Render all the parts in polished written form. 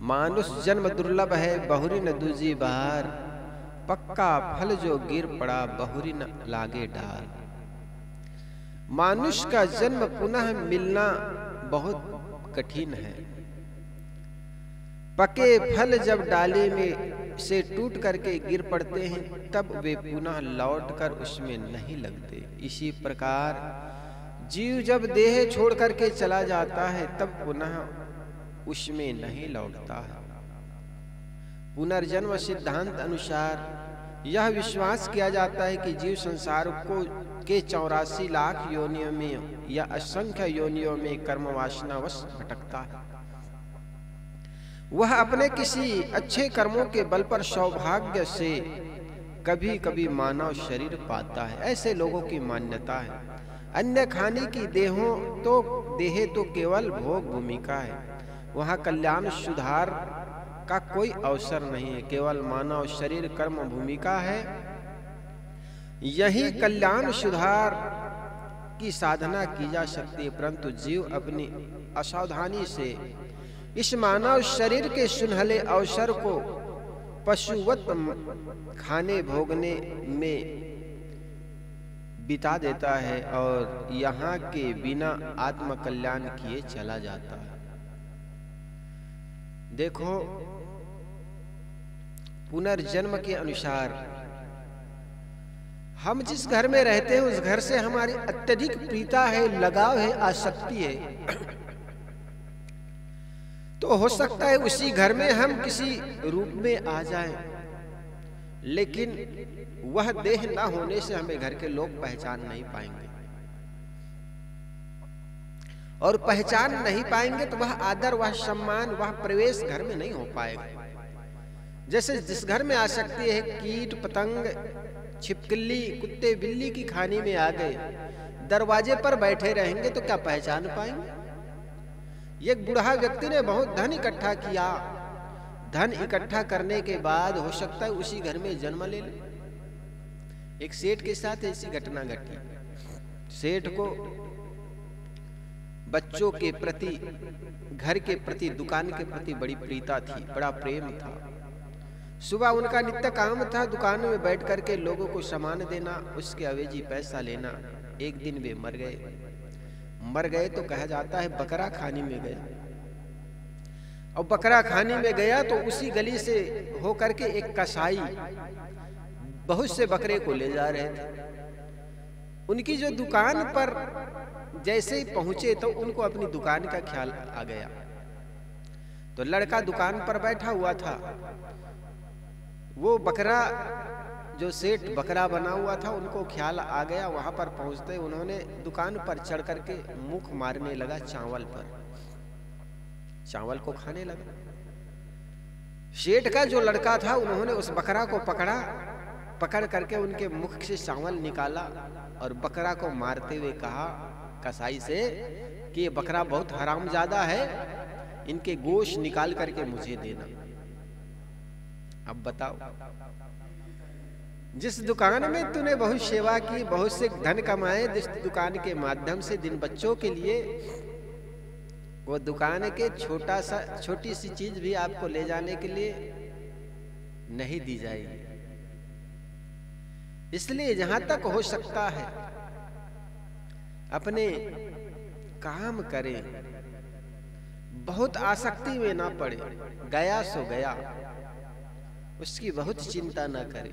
मानुष जन्म दुर्लभ है बहुरी न दूजी बार, पक्का फल जो गिर पड़ा बहुरी न लागे डार। मानुष का जन्म पुनः मिलना बहुत कठिन है। पके फल जब डाली में से टूट करके गिर पड़ते हैं तब वे पुनः लौटकर उसमें नहीं लगते। इसी प्रकार जीव जब देह छोड़ करके चला जाता है तब पुनः उसमें नहीं लौटता है। पुनर्जन्म सिद्धांत अनुसार यह विश्वास किया जाता है कि जीव संसार को के 84 लाख योनियों में या असंख्य योनियों में कर्म वासनावश भटकता है। वह अपने किसी अच्छे कर्मों के बल पर सौभाग्य से कभी कभी मानव शरीर पाता है, ऐसे लोगों की मान्यता है। अन्य खाने की देह तो केवल भोग भूमिका है, वहाँ कल्याण सुधार का कोई अवसर नहीं है, केवल मानव शरीर कर्म भूमिका है। यही कल्याण सुधार की साधना की जा सकती है, परंतु जीव अपनी असावधानी से इस मानव शरीर के सुनहले अवसर को पशुवत खाने भोगने में बिता देता है और यहाँ के बिना आत्मकल्याण किए चला जाता है। देखो, पुनर्जन्म के अनुसार हम जिस घर में रहते हैं उस घर से हमारी अत्यधिक प्रीता है, लगाव है, आसक्ति है। तो हो सकता है उसी घर में हम किसी रूप में आ जाएं, लेकिन वह देह ना होने से हमें घर के लोग पहचान नहीं पाएंगे, और पहचान नहीं पाएंगे तो वह आदर, वह सम्मान, वह प्रवेश घर में नहीं हो पाएगा। जैसे जिस घर में आसक्ति है, कीट पतंग छिपकली कुत्ते बिल्ली की खानी में आ गए, दरवाजे पर बैठे रहेंगे तो क्या पहचान पाएंगे? एक बूढ़ा व्यक्ति ने बहुत धन इकट्ठा किया, धन इकट्ठा करने के बाद हो सकता है उसी घर में जन्म ले ले। एक सेठ के साथ ऐसी घटना घटी। सेठ को बच्चों के प्रति, घर के प्रति, दुकान के प्रति बड़ी प्रीता थी, बड़ा प्रेम था। सुबह उनका नित्य काम था दुकान में बैठ करके लोगों को सामान देना, उसके अवेजी पैसा लेना। एक दिन वे मर गए तो कहा जाता है बकरा खानी में गया, और बकरा खानी में गया तो उसी गली से होकर के एक कसाई बहुत से बकरे को ले जा रहे थे। उनकी जो दुकान पर जैसे ही पहुंचे तो उनको अपनी दुकान का ख्याल आ गया। तो लड़का दुकान पर बैठा हुआ था, वो बकरा जो सेठ बकरा बना हुआ था उनको ख्याल आ गया। वहां पर पहुंचते उन्होंने दुकान पर चढ़ करके मुख मारने लगा चावल पर, चावल को खाने लगा। सेठ का जो लड़का था उन्होंने उस बकरा को पकड़ करके उनके मुख से चावल निकाला और बकरा को मारते हुए कहा कसाई से कि ये बकरा बहुत हरामजादा है, इनके गोश्त निकाल करके मुझे देना। अब बताओ, जिस दुकान में तूने बहुत सेवा की, बहुत से धन कमाए, जिस दुकान के माध्यम से जिन बच्चों के लिए वो दुकान के छोटी सी चीज भी आपको ले जाने के लिए नहीं दी जाएगी। इसलिए जहां तक हो सकता है अपने काम करें, बहुत आसक्ति में ना पड़े, गया सो गया, उसकी बहुत चिंता ना करें।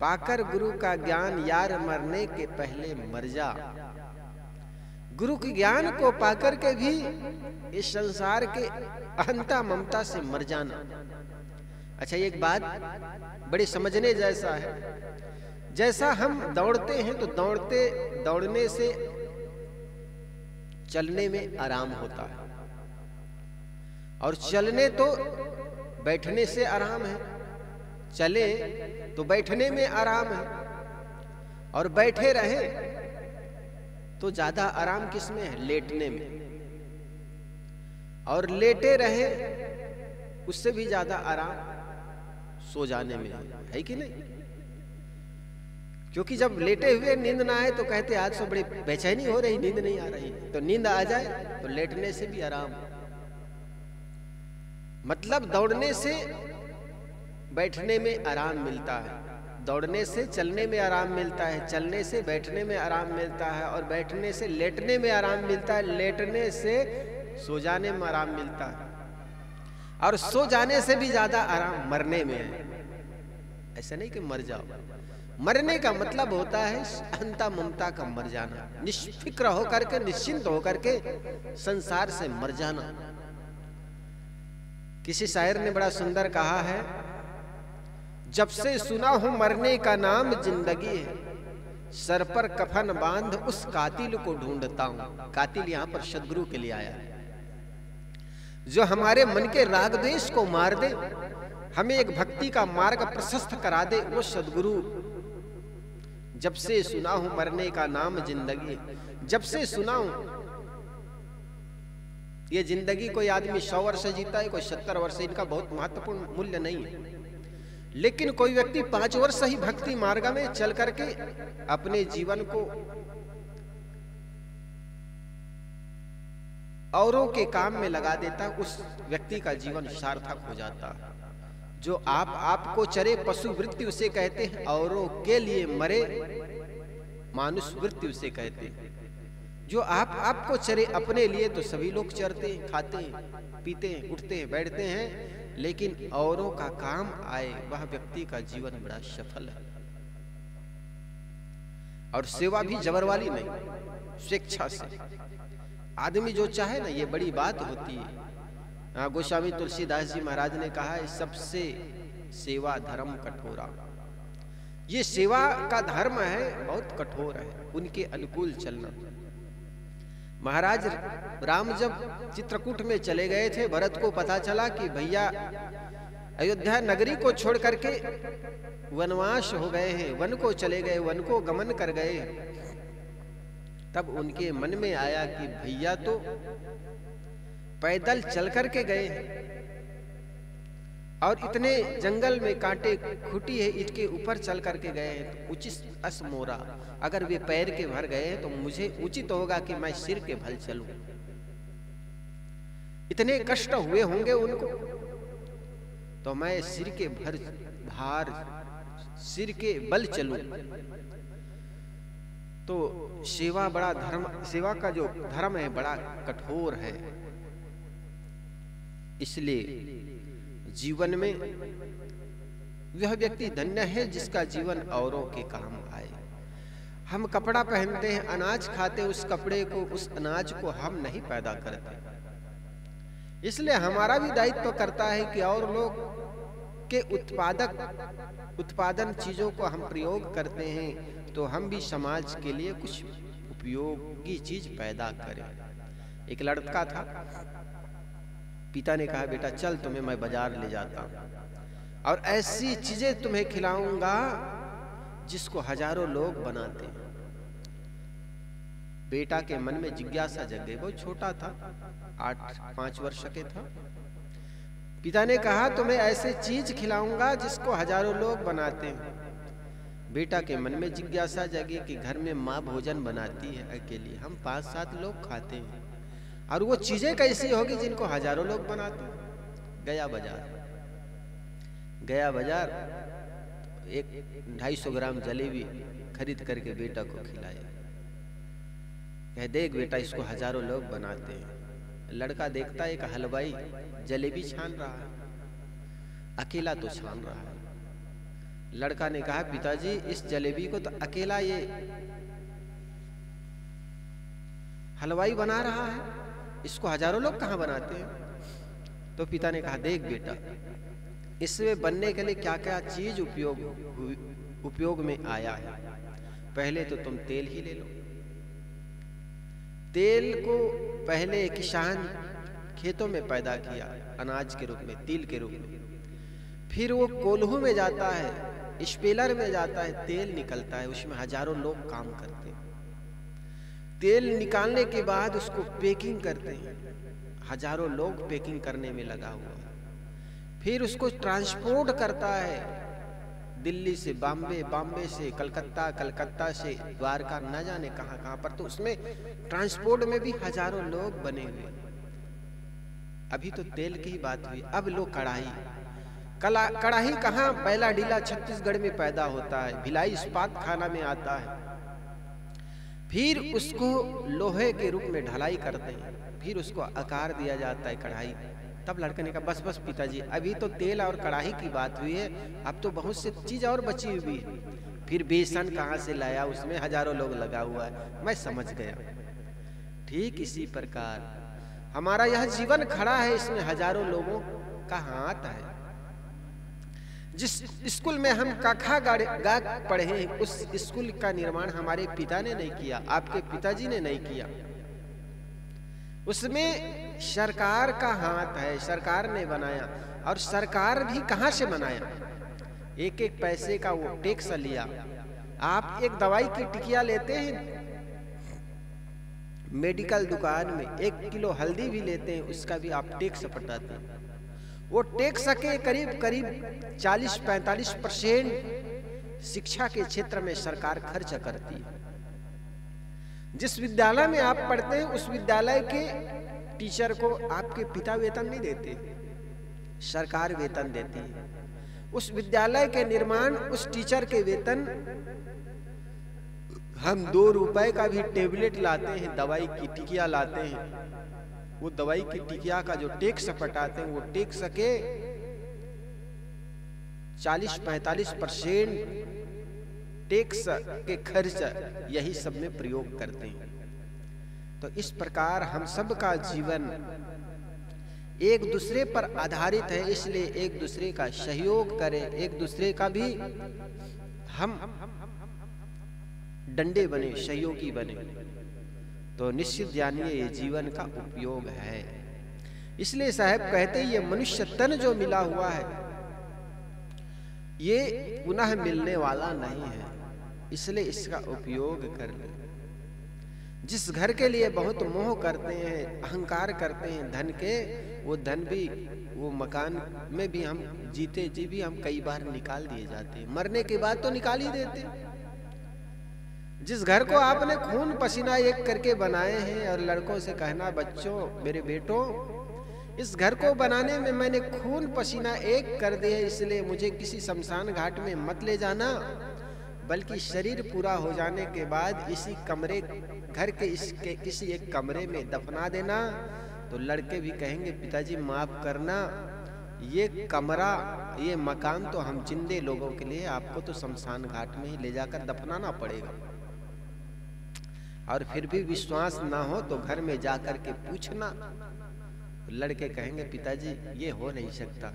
पाकर गुरु का ज्ञान यार मरने के पहले मर जा। गुरु के ज्ञान को पाकर के भी इस संसार के अहंता ममता से मर जाना। अच्छा, एक बात बड़ी समझने जैसा है। जैसा हम दौड़ते हैं तो दौड़ने से चलने में आराम होता है, और चलने तो बैठने से आराम है। चले तो बैठने में आराम है, और बैठे रहे तो ज्यादा आराम किस में है? लेटने में। और लेटे रहे उससे भी ज्यादा आराम सो जाने में है कि नहीं? क्योंकि जब लेटे हुए नींद ना आए तो कहते आज तो बड़ी बेचैनी हो रही, नींद नहीं आ रही। तो नींद आ जाए तो लेटने से भी आराम। मतलब दौड़ने से बैठने में आराम मिलता है, दौड़ने से चलने में आराम मिलता है, चलने से बैठने में आराम मिलता है, और बैठने से लेटने में आराम मिलता है, लेटने से सो जाने में आराम मिलता है, और सो जाने से भी ज्यादा आराम मरने में है। ऐसा नहीं कि मर जाओ, मरने का मतलब होता है अहंता ममता का मर जाना, निष्फिक्र होकर के, निश्चिंत होकर के संसार से मर जाना। किसी शायर ने बड़ा सुंदर कहा है, जब से सुना हूं मरने का नाम जिंदगी है, सर पर कफन बांध उस कातिल को ढूंढता हूं। कातिल यहां पर सद्गुरु के लिए आया है, जो हमारे मन के राग द्वेष को मार दे, हमें एक भक्ति का मार्ग प्रशस्त करा दे, वो सद्गुरु। जब से सुना हूं मरने का नाम जिंदगी, जब से सुना हूं। ये जिंदगी कोई आदमी 100 वर्ष जीता है, कोई 70 वर्ष, इनका बहुत महत्वपूर्ण मूल्य नहीं है, लेकिन कोई व्यक्ति 5 वर्ष ही भक्ति मार्ग में चल करके अपने जीवन को औरों के काम में लगा देता, उस व्यक्ति का जीवन सार्थक हो जाता है। जो आपको चरे पशु वृत्ति उसे कहते हैं, औरों के लिए मरे मानुष वृत्ति उसे कहते हैं। जो आपको चरे अपने लिए तो सभी लोग चरते हैं, खाते हैं, पीते हैं, उठते हैं, बैठते हैं, लेकिन औरों का काम आए वह व्यक्ति का जीवन बड़ा सफल है। और सेवा भी जबर वाली नहीं, स्वेच्छा से आदमी जो चाहे ना, ये बड़ी बात होती है। गोस्वामी तुलसीदास जी महाराज ने कहा है, सबसे सेवा धर्म कठोरा। ये सेवा का धर्म है, बहुत कठोर है, उनके अनुकूल चलना। महाराज राम जब चित्रकूट में चले गए थे, भरत को पता चला कि भैया अयोध्या नगरी को छोड़ करके वनवास हो गए हैं, वन को चले गए, वन को गमन कर गए। तब उनके मन में आया कि भैया तो पैदल चल करके गए हैं, और इतने जंगल में कांटे खूटी है, इसके ऊपर चल करके गए हैं, तो उचित अस मोरा, अगर वे पैर के भर गए तो मुझे उचित होगा कि मैं सिर के भल चलूं। इतने कष्ट हुए होंगे उनको, तो मैं सिर के भार सिर के बल चलूं। तो सेवा बड़ा धर्म, सेवा का जो धर्म है बड़ा कठोर है। इसलिए जीवन में वह व्यक्ति धन्य है जिसका जीवन औरों के काम आए। हम कपड़ा पहनते हैं, अनाज खाते, उस कपड़े को, उस अनाज को हम नहीं पैदा करते, इसलिए हमारा भी दायित्व करता है कि और लोग के उत्पादन चीजों को हम प्रयोग करते हैं, तो हम भी समाज के लिए कुछ उपयोगी चीज पैदा करें। एक लड़का था, पिता ने कहा, बेटा चल तुम्हें मैं बाजार ले जाता हूं और ऐसी चीजें तुम्हें खिलाऊंगा जिसको हजारों लोग बनाते हैं। बेटा के मन में जिज्ञासा जग गई, बहुत छोटा था, 5 वर्ष के था। पिता ने कहा, तुम्हें ऐसे चीज खिलाऊंगा जिसको हजारों लोग बनाते हैं। बेटा के मन में जिज्ञासा जगी कि घर में माँ भोजन बनाती है अकेली, हम 5-7 लोग खाते हैं, और वो चीजें कैसी होगी जिनको हजारों लोग बनाते हैं। गया बाजार, एक 250 ग्राम जलेबी खरीद करके बेटा को खिलाया। कह, देख बेटा, इसको हजारों लोग बनाते हैं। लड़का देखता है एक हलवाई जलेबी छान रहा है, अकेला तो छान रहा है। लड़का ने कहा, पिताजी इस जलेबी को तो अकेला ये हलवाई बना रहा है, इसको हजारों लोग कहाँ बनाते हैं। तो पिता ने कहा, देख बेटा, इसमें बनने के लिए क्या क्या चीज उपयोग में आया है। पहले तो तुम तेल ही ले लो। तेल को पहले किसान खेतों में पैदा किया, अनाज के रूप में, तिल के रूप में, फिर वो कोल्हू में जाता है, स्पेलर में जाता है, तेल निकलता है, उसमें हजारों लोग काम करते हैं। तेल निकालने के बाद उसको पैकिंग करते हैं, हजारों लोग पैकिंग करने में लगा हुआ है। फिर उसको ट्रांसपोर्ट करता है, दिल्ली से बॉम्बे, बॉम्बे से कलकत्ता, कलकत्ता से द्वारका, न जाने कहां पर। तो उसमें ट्रांसपोर्ट में भी हजारों लोग बने हुए। अभी तो तेल की ही बात हुई, अब लो कढ़ाई। कढ़ाई कहाँ बैला डीला छत्तीसगढ़ में पैदा होता है, भिलाई इस्पात खाना में आता है। फिर उसको लोहे के रूप में ढलाई करते हैं, फिर उसको आकार दिया जाता है कढ़ाई। तब लड़के ने कहा बस बस पिताजी, अभी तो तेल और कढ़ाई की बात हुई है, अब तो बहुत सी चीज और बची हुई है। फिर बेसन कहाँ से लाया, उसमें हजारों लोग लगा हुआ है। मैं समझ गया। ठीक इसी प्रकार हमारा यह जीवन खड़ा है, इसमें हजारों लोगों का हाथ है। जिस स्कूल में हम कखा गा पढ़े हैं, उस स्कूल का निर्माण हमारे पिता ने नहीं किया, आपके पिताजी ने नहीं किया। उसमें सरकार का हाथ है, सरकार ने बनाया। और सरकार भी कहां से बनाया, एक एक पैसे का वो टैक्स लिया। आप एक दवाई की टिकिया लेते हैं मेडिकल दुकान में, 1 किलो हल्दी भी लेते हैं, उसका भी आप टैक्स पटाते हैं। वो टैक्स के करीब करीब 40-45% शिक्षा के क्षेत्र में सरकार खर्च करती है। जिस विद्यालय में आप पढ़ते हैं उस विद्यालय के टीचर को आपके पिता वेतन नहीं देते, सरकार वेतन देती है। उस विद्यालय के निर्माण, उस टीचर के वेतन, हम 2 रुपए का भी टेबलेट लाते हैं, दवाई की टिकिया लाते हैं, वो दवाई की टिकिया का जो टैक्स पटाते हैं, वो टैक्स के 40-45% टैक्स के खर्च यही सब में प्रयोग करते हैं। तो इस प्रकार हम सब का जीवन एक दूसरे पर आधारित है, इसलिए एक दूसरे का सहयोग करें, एक दूसरे का भी हम डंडे बने, सहयोगी बने, तो निश्चित जानिए ये जीवन का उपयोग है। इसलिए साहब कहते ये मनुष्य तन जो मिला हुआ है ये पुनः मिलने वाला नहीं है, इसलिए इसका उपयोग कर ले। जिस घर के लिए बहुत मोह करते हैं, अहंकार करते हैं धन के, वो धन भी, वो मकान में भी हम जीते जी भी हम कई बार निकाल दिए जाते हैं, मरने के बाद तो निकाल ही देते। जिस घर को आपने खून पसीना एक करके बनाए हैं, और लड़कों से कहना बच्चों, मेरे बेटों, इस घर को बनाने में मैंने खून पसीना एक कर दिया, इसलिए मुझे किसी शमशान घाट में मत ले जाना, बल्कि शरीर पूरा हो जाने के बाद इसी कमरे, घर के इसके किसी एक कमरे में दफना देना। तो लड़के भी कहेंगे पिताजी माफ करना, ये कमरा, ये मकान तो हम जिंदे लोगों के लिए, आपको तो शमशान घाट में ही ले जाकर दफनाना पड़ेगा। और फिर भी विश्वास ना हो तो घर में जाकर के पूछना। लड़के कहेंगे पिताजी ये हो नहीं सकता,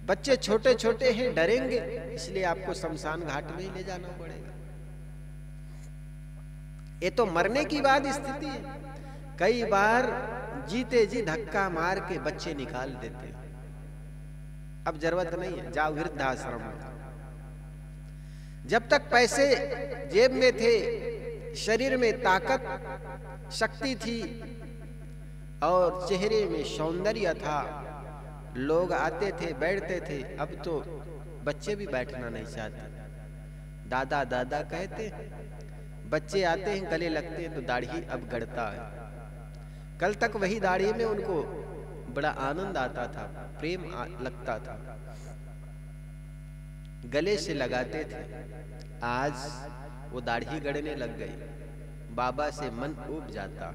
बच्चे छोटे छोटे हैं, डरेंगे, इसलिए आपको शमशान घाट में ही ले जाना पड़ेगा। ये तो मरने की बाद स्थिति है। कई बार जीते जी धक्का मार के बच्चे निकाल देते, अब जरूरत नहीं है, जाओ वृद्धाश्रम में। जब तक पैसे जेब में थे, शरीर में ताकत शक्ति थी और चेहरे में सौंदर्य था, लोग आते थे, बैठते थे। अब तो बच्चे भी बैठना नहीं चाहते। दादा दादा कहते, बच्चे आते हैं, गले लगते हैं तो दाढ़ी अब गड़ता है। कल तक वही दाढ़ी में उनको बड़ा आनंद आता था, प्रेम लगता था, गले से लगाते थे। आज वो दाढ़ी गड़ने लग गई, बाबा से मन ऊब जाता।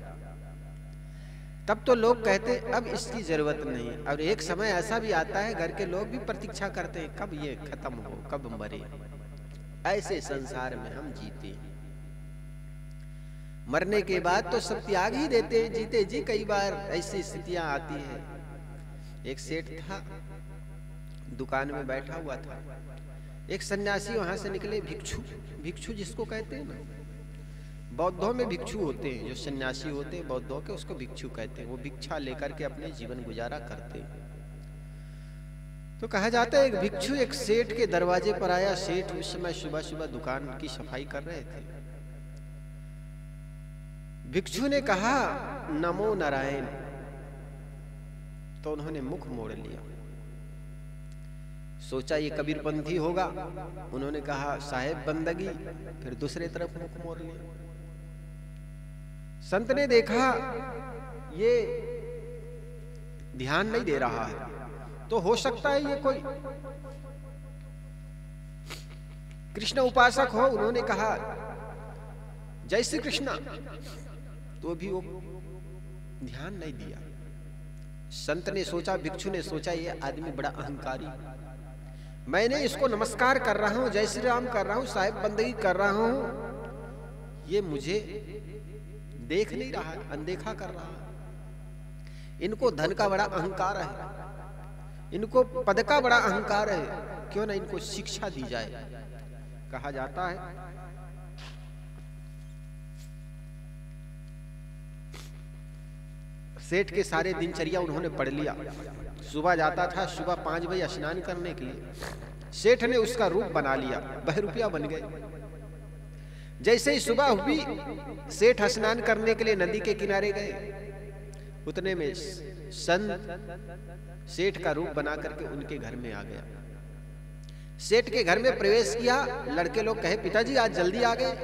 तब तो लोग कहते अब इसकी जरूरत नहीं। और एक समय ऐसा भी आता है, घर के लोग भी प्रतीक्षा करते हैं कब ये खत्म हो, कब मरे। ऐसे संसार में हम जीते हैं। मरने के बाद तो सब त्याग ही देते हैं, जीते जी कई बार ऐसी स्थितियां आती है। एक सेठ था, दुकान में बैठा हुआ था, एक सन्यासी वहां से निकले, भिक्षु, भिक्षु जिसको कहते हैं ना, बौद्धों में भिक्षु होते हैं, जो सन्यासी होते हैं बौद्धों के, उसको भिक्षु कहते हैं। वो भिक्षा लेकर के अपने जीवन गुजारा करते हैं। तो कहा जाता है एक भिक्षु एक सेठ के दरवाजे पर आया। सेठ उस समय सुबह सुबह दुकान की सफाई कर रहे थे। भिक्षु ने कहा नमो नारायण, तो उन्होंने मुख मोड़ लिया। सोचा ये कबीरपंथी होगा, उन्होंने कहा साहेब बंदगी, फिर दूसरे तरफ मुख मोड़ लिया। संत ने देखा ये ध्यान नहीं दे रहा है, तो हो सकता है ये कोई कृष्ण उपासक हो। उन्होंने कहा जय श्री कृष्ण, तो भी वो ध्यान नहीं दिया। संत ने सोचा, भिक्षु ने सोचा, ये आदमी बड़ा अहंकारी, मैंने इसको नमस्कार कर रहा हूं, जय श्री राम कर रहा हूं, साहिब बंदगी कर रहा हूं, ये मुझे देख नहीं रहा, अनदेखा कर रहा है। इनको धन का बड़ा अहंकार है, इनको पद का बड़ा अहंकार है, क्यों ना इनको शिक्षा दी जाए। कहा जाता है सेठ के सारे दिनचर्या उन्होंने पढ़ लिया। सुबह जाता था, सुबह 5 बजे स्नान करने के लिए। सेठ ने उसका रूप बना लिया, बहरूपिया बन गए। जैसे ही सुबह हुई, सेठ स्नान करने के लिए नदी के किनारे गए। उतने में संत सेठ का रूप बना करके उनके घर में आ गया। सेठ के घर में प्रवेश किया। लड़के लोग कहे पिताजी आज जल्दी आ गए,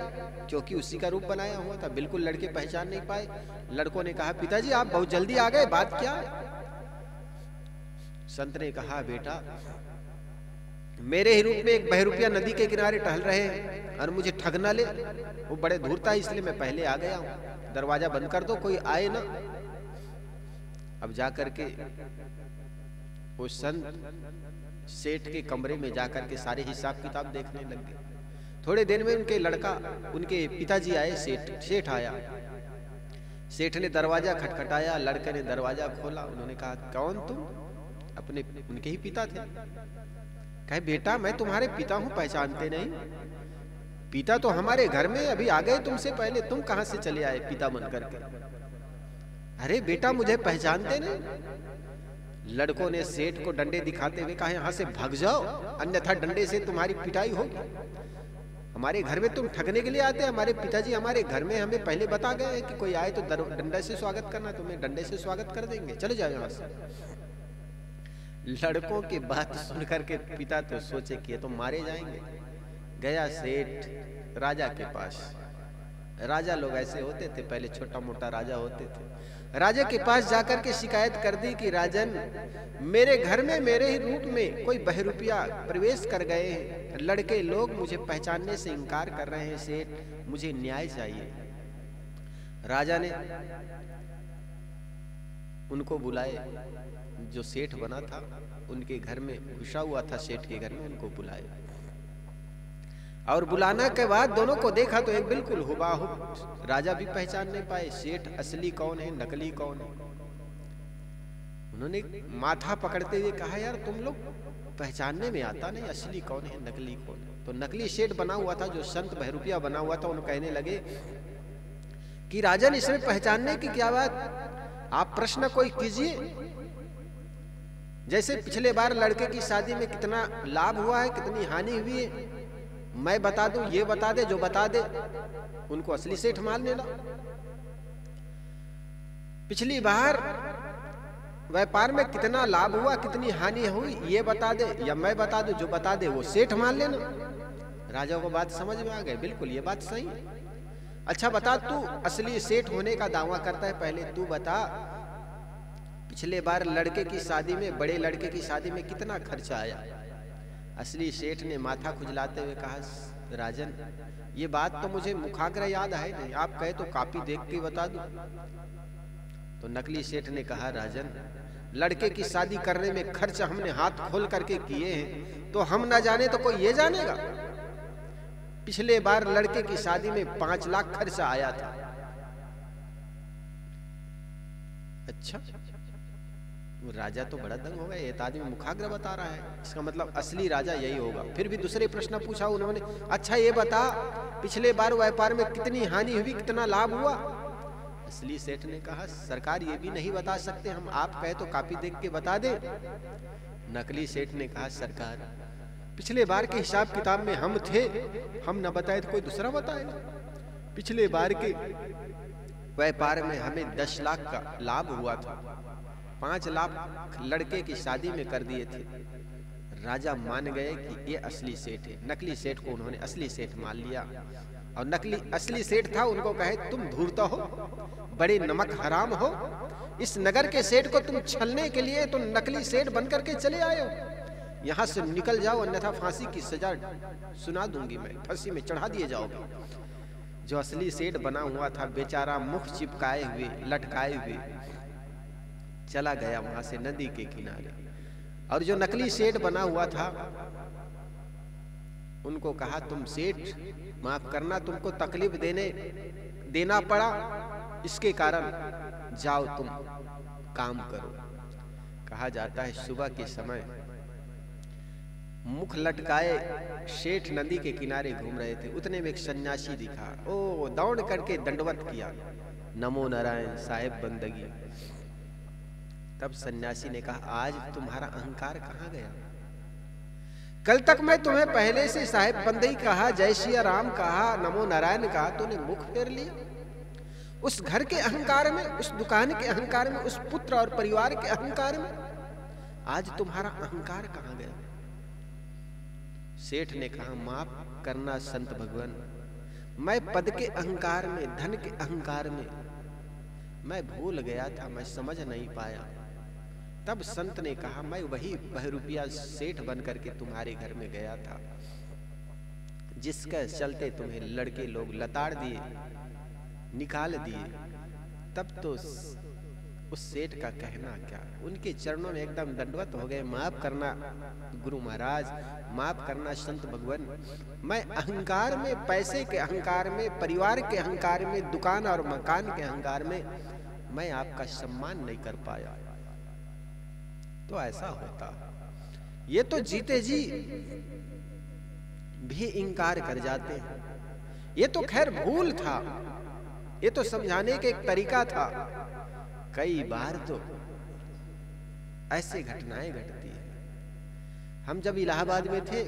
क्योंकि उसी का रूप बनाया हुआ था। बिल्कुल लड़के पहचान नहीं पाए। लड़कों ने कहा पिताजी आप बहुत जल्दी आ गए, बात क्या है? संत ने कहा बेटा मेरे ही रूप में एक बहरूपिया नदी के किनारे टहल रहे हैं और मुझे ठग ना ले, वो बड़े धूर्त है, इसलिए मैं पहले आ गया हूं। दरवाजा बंद कर दो, कोई आए ना। अब जाकर के वो संत सेठ के कमरे में जाकर के सारे हिसाब किताब देखने लग गए। थोड़े देर में उनके लड़का, उनके पिताजी आए। सेठ आया। सेठ ने दरवाजा खटखटाया, लड़के ने दरवाजा खोला। उन्होंने कहा कौन तुम? अपने उनके ही पिता थे। कहे बेटा मैं तुम्हारे पिता हूं, पहचानते नहीं? पिता तो हमारे घर में अभी आ गए तुमसे पहले, तुम कहां से चले आए पिता बन करके? अरे बेटा मुझे पहचानते नहीं? लड़कों ने सेठ को डंडे दिखाते हुए कहा यहां से भाग जाओ, अन्यथा डंडे से तुम्हारी पिटाई होगी। हमारे घर में तुम ठगने के लिए आते? हमारे पिताजी हमारे घर में हमें पहले बता गए कि कोई आए तो डंडे से स्वागत करना, तुम्हें डंडे से स्वागत कर देंगे, चले जाओ यहां से। लड़कों की बात सुनकर के पिता तो सोचे कि ये तो मारे जाएंगे। गया सेठ राजा के पास। राजा लोग ऐसे होते थे, पहले छोटा मोटा राजा होते थे। राजा के पास जाकर के शिकायत कर दी कि राजन मेरे घर में मेरे ही रूप में कोई बहरूपिया प्रवेश कर गए हैं, लड़के लोग मुझे पहचानने से इनकार कर रहे हैं, सेठ मुझे न्याय चाहिए। राजा ने उनको बुलाए, जो सेठ बना था उनके घर में घुसा हुआ था, सेठ के घर में उनको बुलाए। और बुलाना के बाद दोनों को देखा तो एक बिल्कुल हुबहू। राजा भी पहचान नहीं पाए सेठ असली कौन है, नकली कौन है। उन्होंने माथा पकड़ते हुए कहा यार तुम लोग पहचानने में आता नहीं, असली कौन है नकली कौन है। तो नकली सेठ बना हुआ था, जो संत बहरूपिया बना हुआ था, उन्हें कहने लगे कि राजन इसमें पहचानने की क्या बात, आप प्रश्न कोई कीजिए। जैसे पिछले बार लड़के की शादी में कितना लाभ हुआ है, कितनी हानि हुई है, मैं बता दूं, ये बता दे, जो बता दे उनको असली सेठ मान लेना। पिछली बार व्यापार में कितना लाभ हुआ, कितनी हानि हुई, ये बता दे या मैं बता दूं, जो बता दे वो सेठ मान लेना। राजा को बात समझ में आ गई, बिल्कुल ये बात सही है। अच्छा बता, तू असली सेठ होने का दावा करता है, पहले तू बता पिछले बार लड़के की शादी में, बड़े लड़के की शादी में कितना खर्चा आया। असली सेठ ने माथा खुजलाते हुए कहा राजन ये बात तो मुझे मुखाग्र याद है नहीं, आप कहे तो कॉपी देख के बता दूं। तो नकली सेठ ने कहा राजन लड़के की शादी करने में खर्च हमने हाथ खोल करके किए हैं, तो हम ना जाने तो कोई ये जानेगा। पिछले बार लड़के की शादी में 5 लाख खर्चा आया था। अच्छा, राजा तो बड़ा दंग हो गया, ये आदमी मुखाग्र बता रहा है, इसका मतलब असली राजा यही होगा। फिर भी दूसरे प्रश्न पूछा उन्होंने, अच्छा ये बता पिछले बार व्यापार में कितनी हानि हुई, कितना लाभ हुआ। असली सेठ ने कहा सरकार ये भी नहीं बता सकते हम, आप कहे तो कॉपी देख के बता दे। नकली सेठ ने कहा सरकार पिछले बार के हिसाब किताब में हम थे, हम न बताए तो कोई दूसरा बताएगा। पिछले बार के व्यापार में हमें 10 लाख का लाभ हुआ था, 5 लाख लड़के की शादी में कर दिए थे। राजा मान गए कि ये असली सेठ है। नकली सेठ को उन्होंने असली सेठ मान लिया और नकली असली सेठ था, उनको कहे तुम धूर्त हो, बड़े नमक हराम हो, इस नगर के सेठ को तुम छलने के लिए तो नकली सेठ बनकर के चले आए हो, यहाँ से निकल जाओ अन्यथा फांसी की सजा सुना दूंगी मैं, फांसी में चढ़ा दिए जाओगे। जो असली सेठ बना हुआ था बेचारा मुख चिपकाए हुए लटकाए हुए चला गया वहां से नदी के किनारे, और जो नकली सेठ बना हुआ था उनको कहा तुम सेठ माफ करना, तुमको तकलीफ देना पड़ा, इसके कारण जाओ तुम काम करो। कहा जाता है सुबह के समय मुख लटकाए सेठ नदी के किनारे घूम रहे थे, उतने में एक सन्यासी दिखा, ओ दौड़ करके दंडवत किया, नमो नारायण साहेब बंदगी। तब सन्यासी ने कहा आज तुम्हारा अहंकार कहाँ गया? कल तक मैं तुम्हें पहले से साहेब बंदगी कहा, जय श्री राम कहा, नमो नारायण कहा, तूने मुख फेर लिया। उस घर के अहंकार में, उस दुकान के अहंकार में, उस पुत्र और परिवार के अहंकार में, आज तुम्हारा अहंकार कहाँ गया? सेठ ने कहा माफ करना संत भगवान, मैं पद के अहंकार में, धन के अहंकार में मैं भूल गया था, मैं समझ नहीं पाया। तब संत ने कहा मैं वही बहरूपिया सेठ बन करके तुम्हारे घर में गया था, जिसके चलते तुम्हें लड़के लोग लताड़ दिए, निकाल दिए। तब तो उस सेठ का कहना क्या, उनके चरणों में एकदम दंडवत हो गए, माफ करना गुरु महाराज, माफ करना संत भगवान, मैं अहंकार में, पैसे के अहंकार में, परिवार के अहंकार में, दुकान और मकान के अहंकार में मैं आपका सम्मान नहीं कर पाया। तो ऐसा होता, ये तो जीते जी भी इंकार कर जाते हैं। ये तो खैर भूल था, ये तो समझाने का एक तरीका था। कई बार तो ऐसे घटनाएं घटती है। हम जब इलाहाबाद में थे,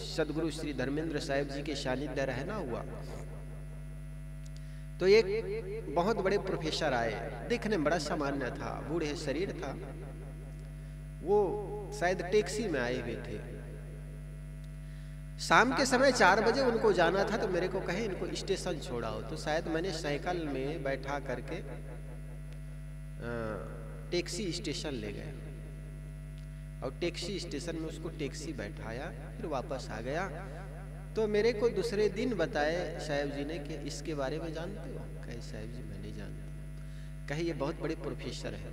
सदगुरु श्री धर्मेंद्र साहिब जी के सानिध्य रहना हुआ, तो एक बहुत बड़े प्रोफेसर आए, देखने में बड़ा सामान्य था, बूढ़े शरीर था, वो शायद टैक्सी में आए हुए थे। शाम के समय 4 बजे उनको जाना था, तो मेरे को कहे इनको स्टेशन छोड़ाओ, तो शायद मैंने साइकिल में बैठा करके टैक्सी स्टेशन ले गए, और टैक्सी स्टेशन में उसको टैक्सी बैठाया, फिर वापस आ गया। तो मेरे को दूसरे दिन बताए साहब जी ने कि इसके बारे में जानते हो? कहे साहब जी मैं नहीं जानता। कहे ये बहुत बड़े प्रोफेसर है,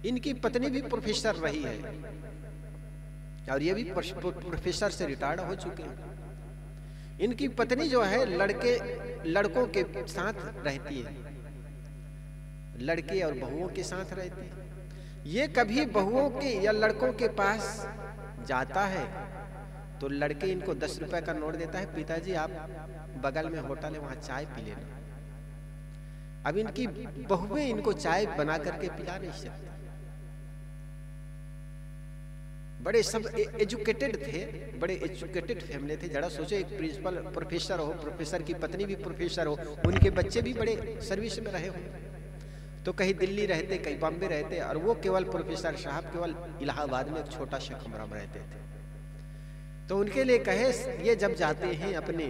इनकी पत्नी भी प्रोफेसर रही है, और ये भी प्रोफेसर से रिटायर्ड हो चुके हैं। इनकी पत्नी जो है लड़कों के साथ रहती है, लड़के और बहुओं के साथ रहती है। ये कभी बहुओं के या लड़कों के पास जाता है तो लड़के इनको 10 रुपए का नोट देता है, पिताजी आप बगल में होटल है वहां चाय पी लेना। अब इनकी बहुएं इनको चाय बना करके पिला नहीं सकती। बड़े सब एजुकेटेड थे, बड़े एजुकेटेड फैमिली थे। जरा सोचो, एक प्रिंसिपल प्रोफेसर हो, प्रोफेसर की पत्नी भी प्रोफेसर हो, उनके बच्चे भी बड़े सर्विस में रहे हो, तो कहीं दिल्ली रहते, कहीं बॉम्बे रहते, और वो केवल प्रोफेसर साहब केवल इलाहाबाद में एक छोटा सा कमरा में रहते थे। तो उनके लिए कहे ये जब जाते हैं अपने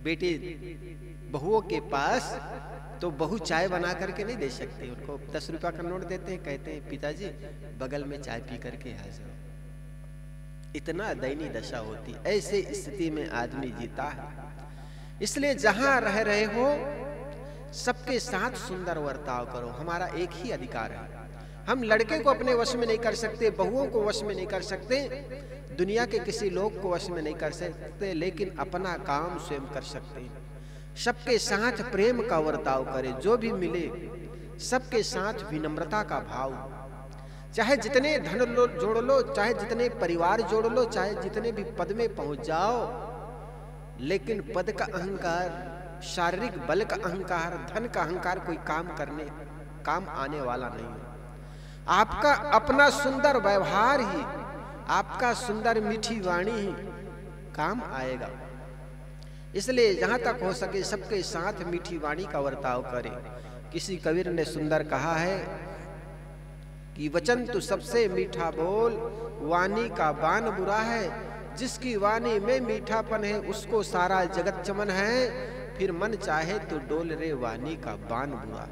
बेटे बहुओं के पास, तो बहू चाय बना करके नहीं दे सकते, उनको 10 रुपया का नोट देते हैं, कहते हैं पिताजी बगल में चाय पी करके आ जाओ। इतना दयनीय दशा होती, ऐसे स्थिति में आदमी जीता है। इसलिए जहां रह रहे हो सबके साथ सुंदर वर्ताव करो, हमारा एक ही अधिकार है। हम लड़के को अपने वश में नहीं कर सकते, बहुओं को वश में नहीं कर सकते, दुनिया के किसी लोग को वश में नहीं कर सकते, लेकिन अपना काम स्वयं कर सकते हैं। सबके साथ प्रेम का वर्ताव करें, जो भी मिले सबके साथ विनम्रता का भाव। चाहे जितने धन जोड़ लो, चाहे जितने परिवार जोड़ लो, चाहे जितने भी पद में पहुंच जाओ, लेकिन पद का अहंकार, शारीरिक बल का अहंकार, धन का अहंकार कोई काम आने वाला नहीं है। आपका अपना सुंदर व्यवहार ही, आपका सुंदर मीठी वाणी ही काम आएगा। इसलिए जहां तक हो सके सबके साथ मीठी वाणी का वर्ताव करें। किसी कबीर ने सुंदर कहा है कि वचन तू सबसे मीठा बोल, वाणी का बान बुरा है, जिसकी वाणी में मीठापन है उसको सारा जगत चमन है, फिर मन चाहे तो डोल रे वाणी का बान बुरा।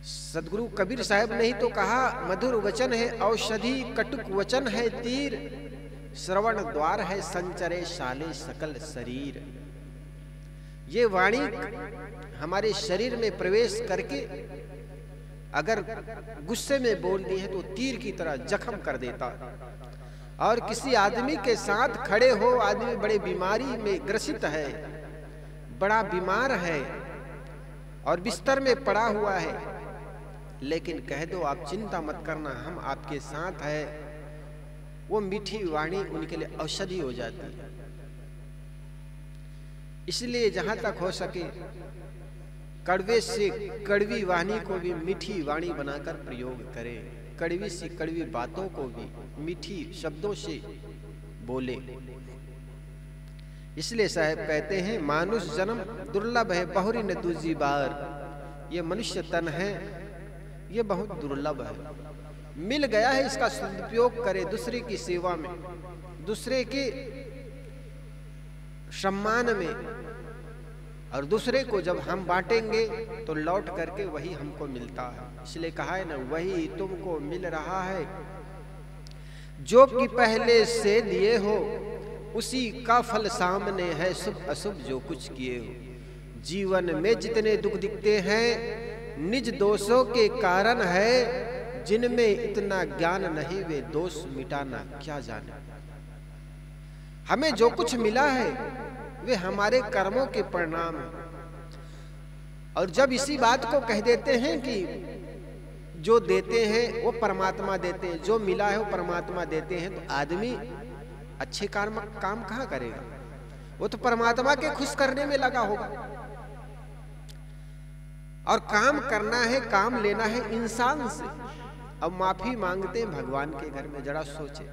सदगुरु कबीर साहब ने ही तो कहा, मधुर वचन है औषधि, कटुक वचन है तीर, श्रवण द्वार है संचरे शाले सकल शरीर। ये वाणी हमारे शरीर में प्रवेश करके अगर गुस्से में बोल दी है तो तीर की तरह जख्म कर देता। और किसी आदमी के साथ खड़े हो, आदमी बड़े बीमारी में ग्रसित है, बड़ा बीमार है और बिस्तर में पड़ा हुआ है, लेकिन कह दो आप चिंता मत करना हम आपके साथ है, वो मीठी वाणी उनके लिए औषधि हो जाती है। इसलिए जहां तक हो सके कड़वे से कड़वी वाणी को भी मीठी वाणी बनाकर प्रयोग करें, कड़वी सी कड़वी बातों को भी मीठी शब्दों से बोले। इसलिए साहब कहते हैं, मानुष जन्म दुर्लभ है बहुरी न दूजी बार। ये मनुष्य तन है ये बहुत दुर्लभ है, मिल गया है, इसका सदुपयोग करे दूसरे की सेवा में, दूसरे के सम्मान में, और दूसरे को जब हम बांटेंगे तो लौट करके वही हमको मिलता है। इसलिए कहा है ना, वही तुमको मिल रहा है जो कि पहले से दिए हो, उसी का फल सामने है, शुभ अशुभ जो कुछ किए हो। जीवन में जितने दुख दिखते हैं निज दोषों के कारण है, जिनमें इतना ज्ञान नहीं वे दोष मिटाना क्या जाने। हमें जो कुछ मिला है वे हमारे कर्मों के परिणाम है। और जब इसी बात को कह देते हैं कि जो देते हैं वो परमात्मा देते हैं, जो मिला है वो परमात्मा देते हैं, तो आदमी अच्छे काम कहाँ करेगा? वो तो परमात्मा के खुश करने में लगा होगा। और काम करना है, काम लेना है इंसान से। अब माफी मांगते हैं भगवान के घर में, जरा सोचे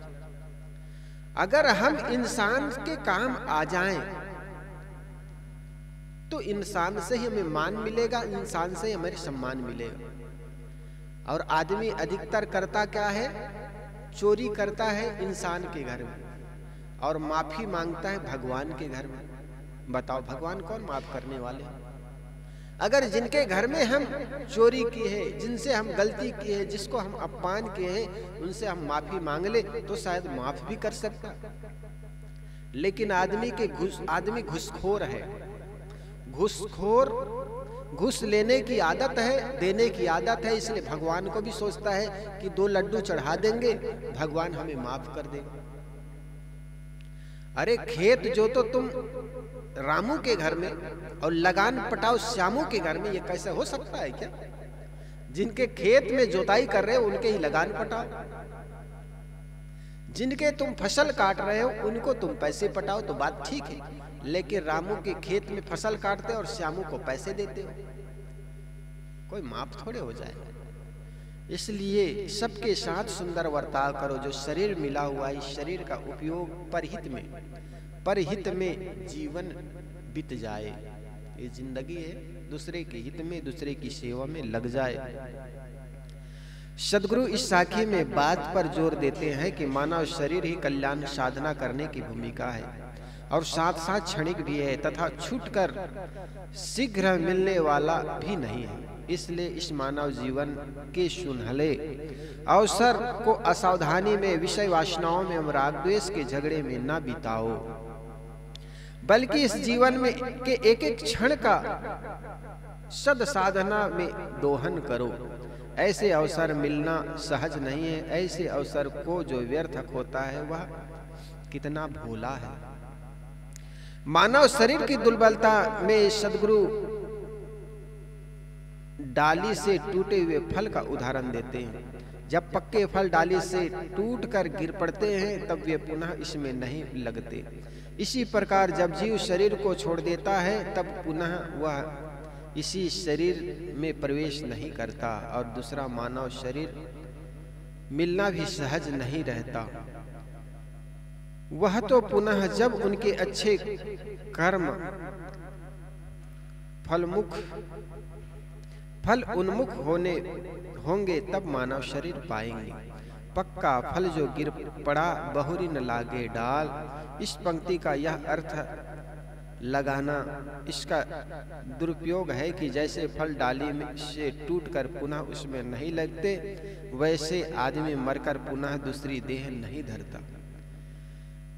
अगर हम इंसान के काम आ जाएं तो इंसान से ही हमें मान मिलेगा, इंसान से ही हमें सम्मान मिलेगा। और आदमी अधिकतर करता क्या है? चोरी करता है इंसान के घर में और माफी मांगता है भगवान के घर में। बताओ भगवान कौन माफ करने वाले? अगर जिनके घर में हम चोरी की है, जिनसे हम गलती की है, जिसको हम अपमान किए हैं, उनसे हम माफी मांग ले तो शायद माफ भी कर सकता। लेकिन आदमी घुसखोर है, घुसखोर, घुस लेने की आदत है, देने की आदत है। इसलिए भगवान को भी सोचता है कि 2 लड्डू चढ़ा देंगे भगवान हमें माफ कर देगा। अरे खेत जो तो तुम रामू के घर में और लगान पटाओ श्यामू के घर में, ये कैसे हो सकता है क्या? जिनके खेत में जोताई कर रहे हो उनके ही लगान पटाओ, जिनके तुम फसल काट रहे हो उनको तुम पैसे पटाओ तो बात ठीक है। लेकिन रामू के खेत में फसल काटते और श्यामू को पैसे देते हो, कोई माफ थोड़े हो जाए। इसलिए सबके साथ सुंदर वर्ताव करो। जो शरीर मिला हुआ है, इस शरीर का उपयोग परहित में जीवन बीत जाए। ये जिंदगी है, दूसरे के हित में, दूसरे की सेवा में लग जाए। सदगुरु इस साखी में बात पर जोर देते हैं कि मानव शरीर ही कल्याण साधना करने की भूमिका है और साथ साथ क्षणिक भी है तथा छूटकर शीघ्र मिलने वाला भी नहीं है। इसलिए इस मानव जीवन के सुनहले अवसर को असावधानी में, विषय वासनाओं में, राग द्वेष के झगड़े में न बिताओ, बल्कि इस जीवन में के एक एक क्षण का सद साधना में दोहन करो। ऐसे अवसर मिलना सहज नहीं है। ऐसे अवसर को जो व्यर्थ होता है वह कितना भोला है। मानव शरीर की दुर्बलता में सदगुरु डाली से टूटे हुए फल का उदाहरण देते हैं। जब पक्के फल डाली से टूटकर गिर पड़ते हैं तब वे पुनः इसमें नहीं लगते। इसी प्रकार जब जीव शरीर को छोड़ देता है तब पुनः वह इसी शरीर में प्रवेश नहीं करता और दूसरा मानव शरीर मिलना भी सहज नहीं रहता। वह तो पुनः जब उनके अच्छे कर्म फल उन्मुख होंगे तब मानव शरीर पाएंगे। पक्का फल जो गिर पड़ा बहुरी न लागे डाल। इस पंक्ति का यह अर्थ लगाना इसका दुरुपयोग है कि जैसे फल डाली में से टूटकर पुनः उसमें नहीं लगते, वैसे आदमी मरकर पुनः दूसरी देह नहीं धरता।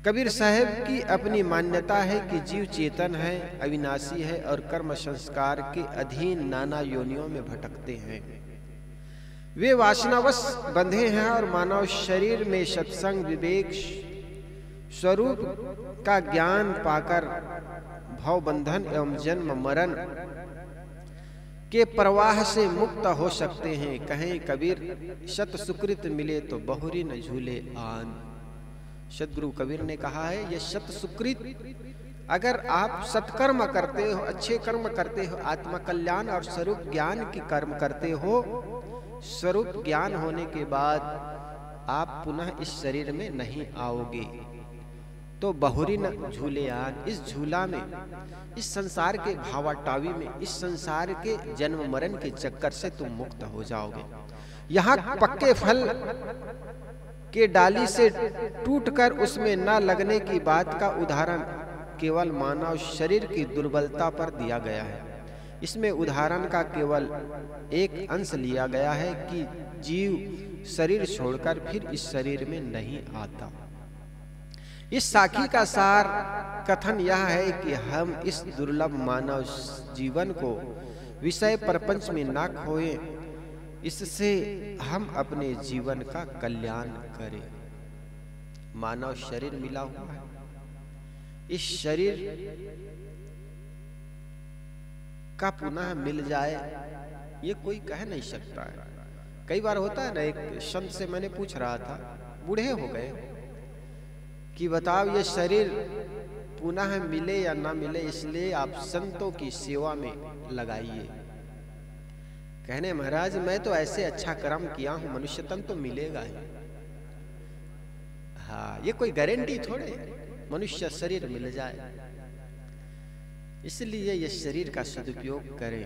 कबीर साहब की अपनी मान्यता है कि जीव चेतन है, अविनाशी है और कर्म संस्कार के अधीन नाना योनियों में भटकते हैं। वे वासनावश बंधे हैं और मानव शरीर में सत्संग विवेक स्वरूप का ज्ञान पाकर भव बंधन एवं जन्म मरण के प्रवाह से मुक्त हो सकते हैं। कहें कबीर सत सुकृत मिले तो बहुरी न झूले आन। सदगुरु कबीर ने कहा है ये सत सुकृत, अगर आप सत्कर्म करते हो, अच्छे कर्म करते हो, आत्मा कल्याण और स्वरूप ज्ञान की कर्म करते हो, स्वरूप ज्ञान होने के बाद आप पुनः इस शरीर में नहीं आओगे तो बहुरी न झूले आन। इस झूला में, इस संसार के भावाटावी में, इस संसार के जन्म मरण के चक्कर से तुम मुक्त हो जाओगे। यहाँ पक्के फल के डाली से टूटकर उसमें न लगने की बात का उदाहरण केवल मानव शरीर की दुर्बलता पर दिया गया है। इसमें उदाहरण का केवल एक अंश लिया गया है कि जीव शरीर छोड़कर फिर इस शरीर में नहीं आता। इस साखी का सार कथन यह है कि हम इस दुर्लभ मानव जीवन को विषय प्रपंच में ना खोएं, इससे हम अपने जीवन का कल्याण करें। मानव शरीर मिला हुआ है, इस शरीर का पुनः मिल जाए ये कोई कह नहीं सकता है। कई बार होता है ना, एक संत से मैंने पूछ रहा था, बूढ़े हो गए, कि बताओ ये शरीर पुनः मिले या ना मिले, इसलिए आप संतों की सेवा में लगाइए। कहने महाराज मैं तो ऐसे अच्छा कर्म किया हूं, मनुष्य तन तो मिलेगा ही। हाँ, ये कोई गारंटी थोड़े मनुष्य शरीर मिल जाए, इसलिए ये शरीर का सदुपयोग करें।